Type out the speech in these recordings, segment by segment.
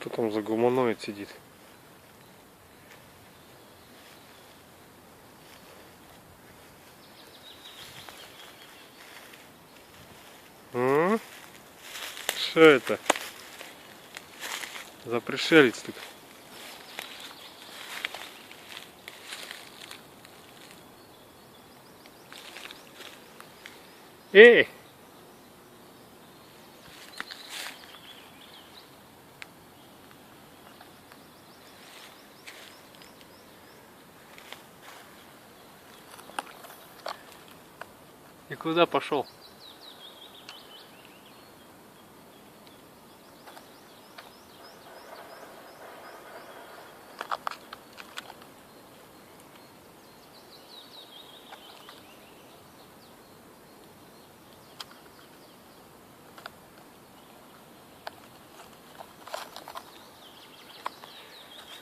Что там за гуманоид сидит? Что это за пришелец тут? Эй! И куда пошел?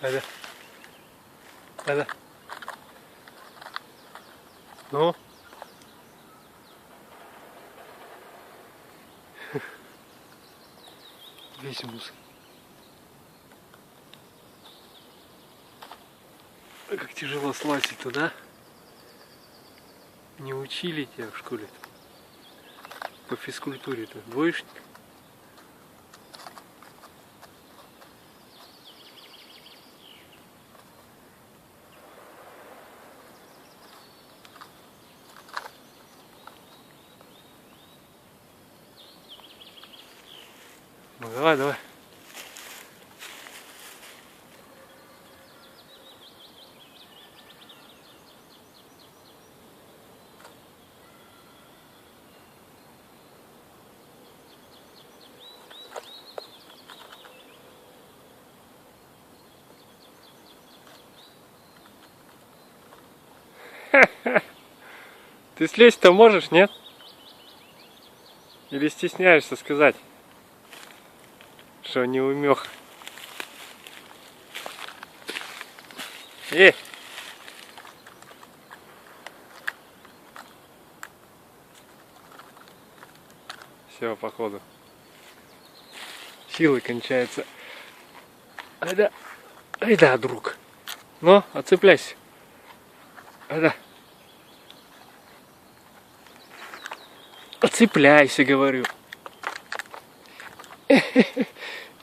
Айда. Айда. Ну? Весь мусор. А как тяжело слазить туда. Не учили тебя в школе по физкультуре-то? Двоечник? Ну давай, давай. Ты слезть-то можешь, нет? Или стесняешься сказать, что не умех? Все, походу. Силы кончаются. Айда, айда, друг. Ну, отцепляйся. Айда. Отцепляйся, говорю.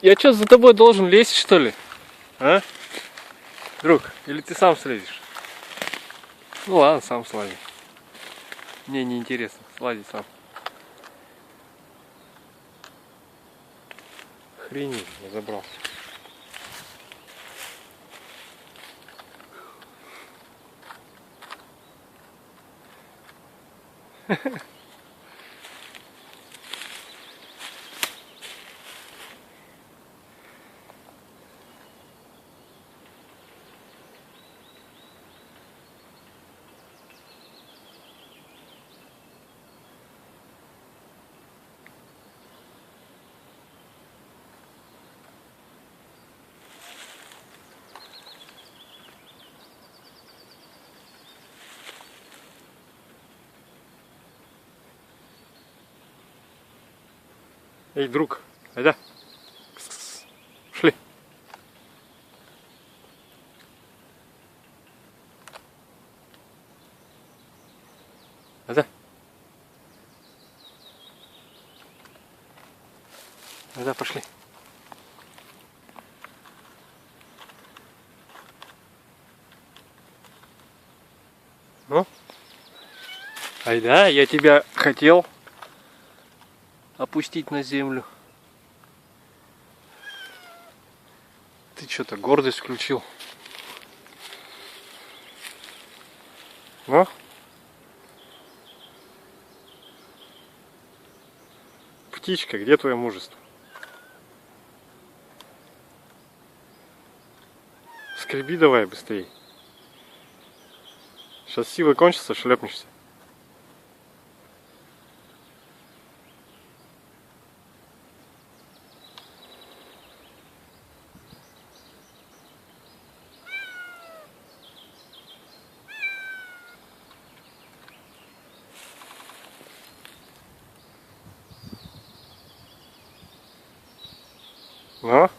Я что, за тобой должен лезть, что ли? А? Друг, или ты сам слезешь? Ну ладно, сам слази. Мне не интересно, слази сам. Охренеть, я забрался. Эй, друг, айда. Шли. Айда. Айда, пошли. Ну? Айда, я тебя хотел опустить на землю. Ты что-то гордость включил. Ну? Птичка, где твое мужество? Скреби давай быстрее. Сейчас силы кончатся, шлепнешься. Ну?